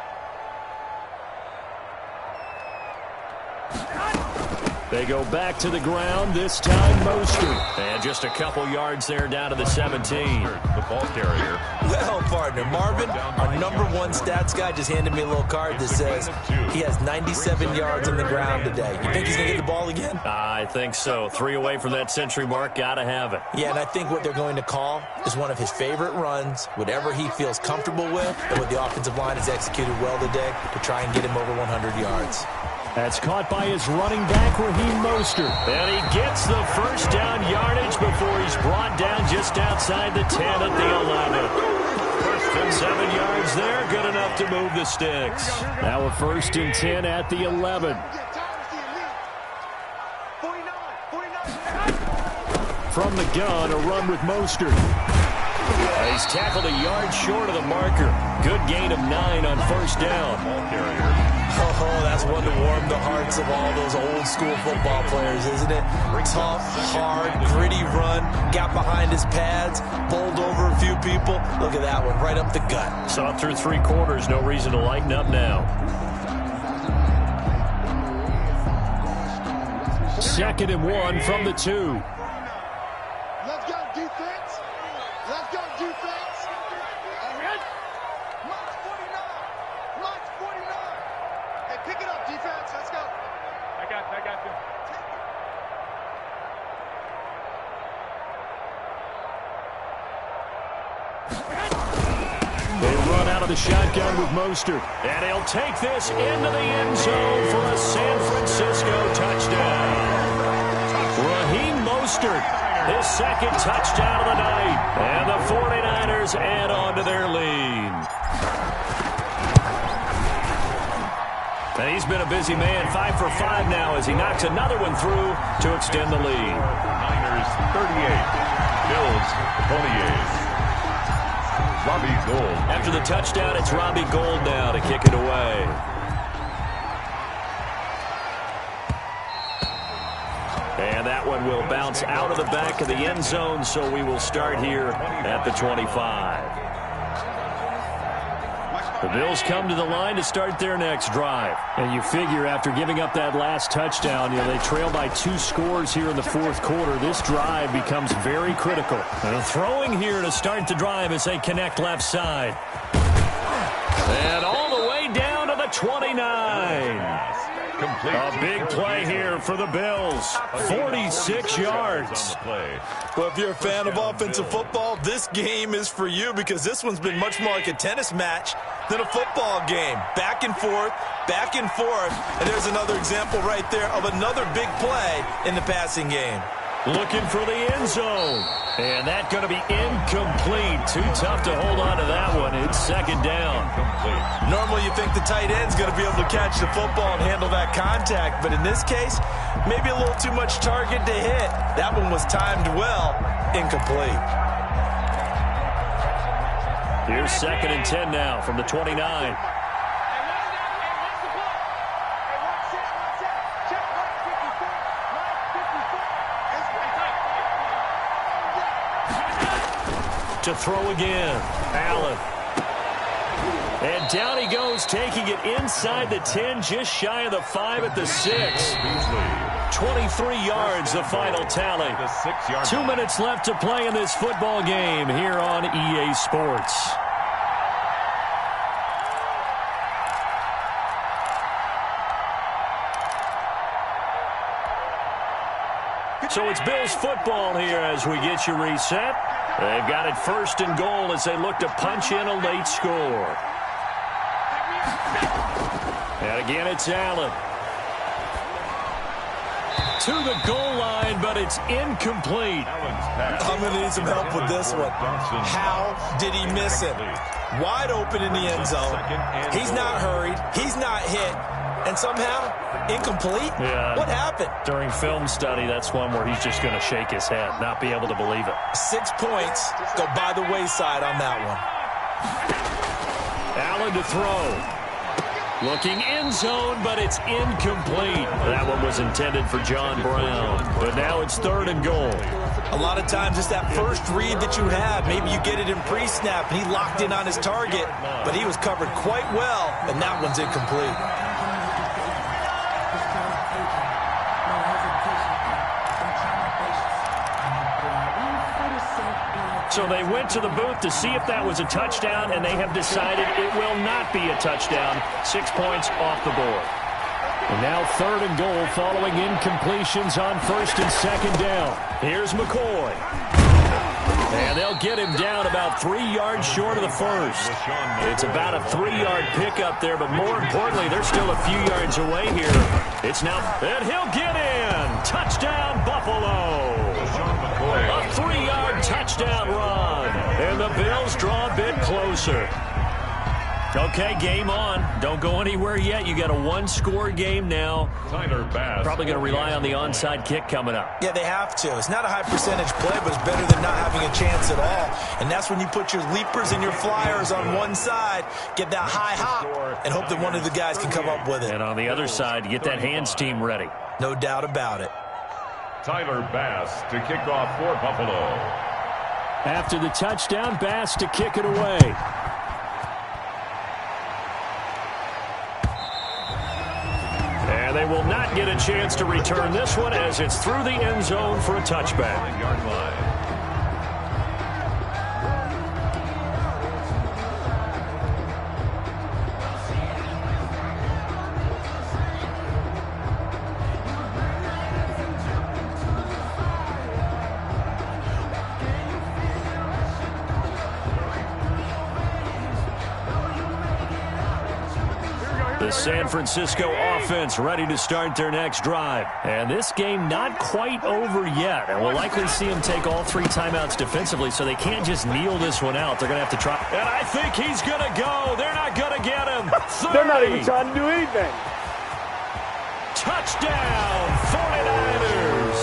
They go back to the ground, this time Mostert. And just a couple yards there down to the 17. The ball carrier. Well, partner, Marvin, our #1 stats guy just handed me a little card that says he has 97 yards on the ground today. You think he's going to get the ball again? I think so. 3 away from that century mark. Got to have it. Yeah, and I think what they're going to call is one of his favorite runs, whatever he feels comfortable with, and what the offensive line has executed well today to try and get him over 100 yards. That's caught by his running back, Raheem Mostert. And he gets the first down yardage before he's brought down just outside the 10 at the 11. First and 7 yards there, good enough to move the sticks. Now a 1st and 10 at the 11. From the gun, a run with Mostert. He's tackled a yard short of the marker. Good gain of 9 on 1st down. Ball carrier. Oh, that's one to warm the hearts of all those old-school football players, isn't it? Tough, hard, gritty run, got behind his pads, bowled over a few people. Look at that one, right up the gut. Saw it through 3 quarters, no reason to lighten up now. 2nd and 1 from the 2. Let's go, defense. Let's go, defense. All right. March 49. March 49. Hey, pick it up, defense. Let's go. I got you. They run out of the shotgun with Mostert. And he'll take this into the end zone for a San Francisco touchdown. Raheem Mostert, his 2nd touchdown of the night. And the 49ers add on to their lead. And he's been a busy man, 5 for 5 now as he knocks another one through to extend the lead. Niners 38. Bills 28. Robbie Gould. After the touchdown, it's Robbie Gould now to kick it away. And that one will bounce out of the back of the end zone, so we will start here at the 25. The Bills come to the line to start their next drive. And you figure after giving up that last touchdown, they trail by 2 scores here in the 4th quarter. This drive becomes very critical. And throwing here to start the drive as they connect left side. And all the way down to the 29. Complete. A big play here for the Bills. 46 yards. Well, if you're a fan of offensive football, this game is for you because this one's been much more like a tennis match than a football game. Back and forth, and there's another example right there of another big play in the passing game. Looking for the end zone. And that's going to be incomplete. Too tough to hold on to that one. It's 2nd down. Normally you think the tight end's going to be able to catch the football and handle that contact, but in this case, maybe a little too much target to hit. That one was timed well. Incomplete. Here's 2nd and 10 now from the 29. To throw again. Allen. And down he goes, taking it inside the 10, just shy of the 5 at the 6. 23 yards, the final tally. 2 minutes left to play in this football game here on EA Sports. So it's Bills football here as we get you reset. They've got it 1st and goal as they look to punch in a late score. And again, it's Allen. To the goal line, but it's incomplete. I'm going to need some help with this one. How did he miss it? Wide open in the end zone. He's not hurried. He's not hit. And somehow, incomplete? Yeah. What happened? During film study, that's one where he's just going to shake his head, not be able to believe it. 6 points go by the wayside on that one. Allen to throw. Looking end zone, but it's incomplete. That one was intended for John Brown. But now it's 3rd and goal. A lot of times it's that first read that you have. Maybe you get it in pre-snap, and he locked in on his target, but he was covered quite well, and that one's incomplete. So they went to the booth to see if that was a touchdown, and they have decided it will not be a touchdown. 6 points off the board. And now 3rd and goal following incompletions on 1st and 2nd down. Here's McCoy. And they'll get him down about 3 yards short of the first. It's about a 3-yard pickup there, but more importantly, they're still a few yards away here. It's now, and he'll get in. Touchdown, Buffalo. A 3-yard touchdown run. And the Bills draw a bit closer. Okay, game on. Don't go anywhere yet. You got a 1-score game now. Probably going to rely on the onside kick coming up. Yeah, they have to. It's not a high percentage play, but it's better than not having a chance at all. And that's when you put your leapers and your flyers on one side, get that high hop, and hope that one of the guys can come up with it. And on the other side, you get that hands team ready. No doubt about it. Tyler Bass to kick off for Buffalo. After the touchdown, Bass to kick it away. And they will not get a chance to return this one as it's through the end zone for a touchback. Yard line. The San Francisco offense ready to start their next drive. And this game not quite over yet. And we'll likely see them take all 3 timeouts defensively, so they can't just kneel this one out. They're going to have to try. And I think he's going to go. They're not going to get him. 30. They're not even trying to do anything. Touchdown, 49ers.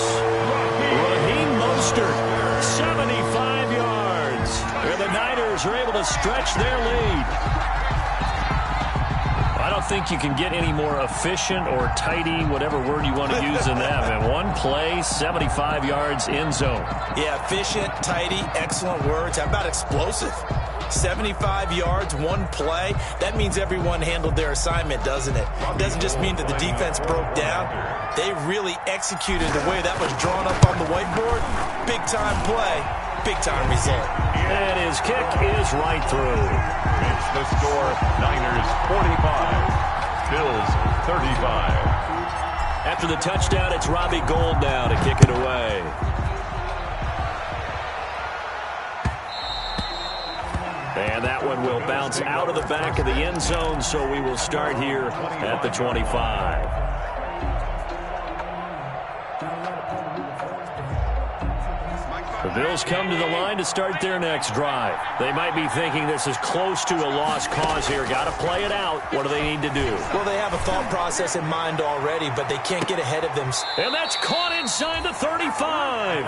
Raheem Mostert, 75 yards. And the Niners are able to stretch their lead. I don't think you can get any more efficient or tidy, whatever word you want to use in that. Man, one play, 75 yards, end zone. Yeah, efficient, tidy, excellent words. How about explosive? 75 yards, one play. That means everyone handled their assignment, doesn't it? It doesn't just mean that the defense broke down. They really executed the way that was drawn up on the whiteboard. Big-time play, big-time result. And his kick is right through. It's the score, Niners 45, Bills 35. After the touchdown, it's Robbie Gould now to kick it away. And that one will bounce out of the back of the end zone, so we will start here at the 25. The Bills come to the line to start their next drive. They might be thinking this is close to a lost cause here. Got to play it out. What do they need to do? Well, they have a thought process in mind already, but they can't get ahead of them. And that's caught inside the 35.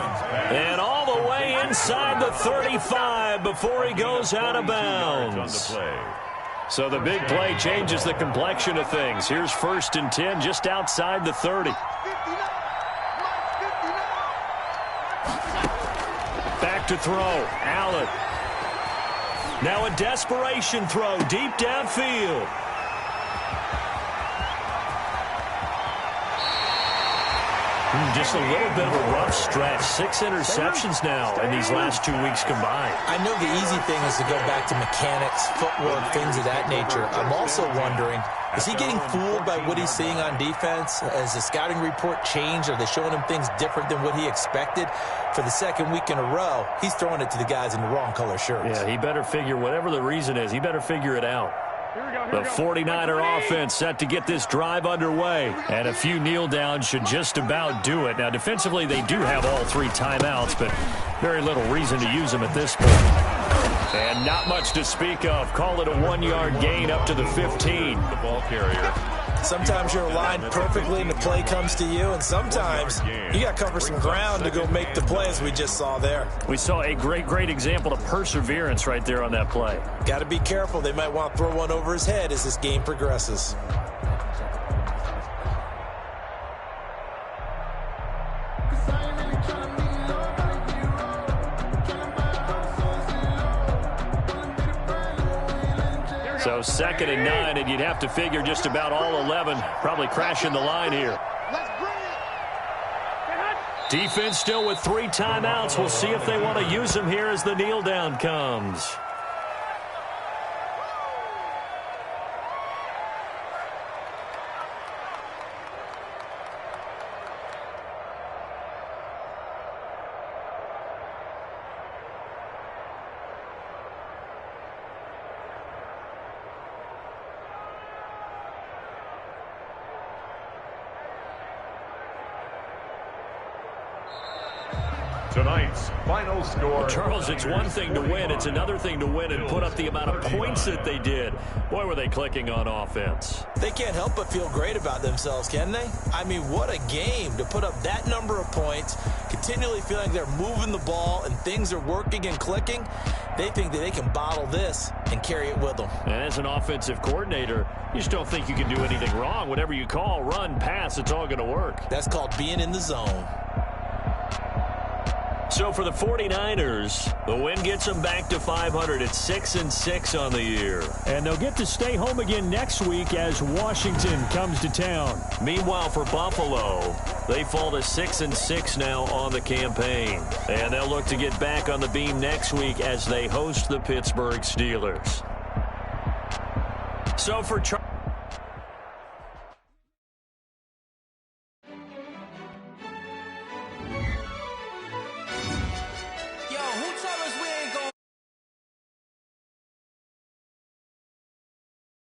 And all the way inside the 35 before he goes out of bounds. So the big play changes the complexion of things. Here's 1st and 10 just outside the 30. Back to throw. Allen. Now a desperation throw deep downfield. Just a little bit of a rough stretch. 6 interceptions now in these last 2 weeks combined. I know the easy thing is to go back to mechanics, footwork, things of that nature. I'm also wondering, is he getting fooled by what he's seeing on defense? Has the scouting report changed? Are they showing him things different than what he expected? For the 2nd week in a row, he's throwing it to the guys in the wrong color shirts. Yeah, he better figure, whatever the reason is, he better figure it out. The 49er offense set to get this drive underway. And a few kneel downs should just about do it. Now, defensively, they do have all 3 timeouts, but very little reason to use them at this point. And not much to speak of. Call it a 1-yard gain up to the 15. The ball carrier. Sometimes you're aligned perfectly and the play comes to you, and sometimes you got to cover some ground to go make the play, as we just saw there. We saw a great example of perseverance right there on that play. Got to be careful. They might want to throw one over his head as this game progresses. So 2nd and 9, and you'd have to figure just about all 11 probably crashing the line here. Defense still with 3 timeouts. We'll see if they want to use them here as the kneel down comes. Tonight's final score. Charles, it's one thing to win. It's another thing to win and put up the amount of points that they did. Boy, were they clicking on offense. They can't help but feel great about themselves, can they? I mean, what a game to put up that number of points, continually feeling they're moving the ball and things are working and clicking. They think that they can bottle this and carry it with them. And as an offensive coordinator, you just don't think you can do anything wrong. Whatever you call, run, pass, it's all going to work. That's called being in the zone. So for the 49ers, the win gets them back to 500 at 6-6 on the year. And they'll get to stay home again next week as Washington comes to town. Meanwhile, for Buffalo, they fall to 6-6 now on the campaign. And they'll look to get back on the beam next week as they host the Pittsburgh Steelers. So for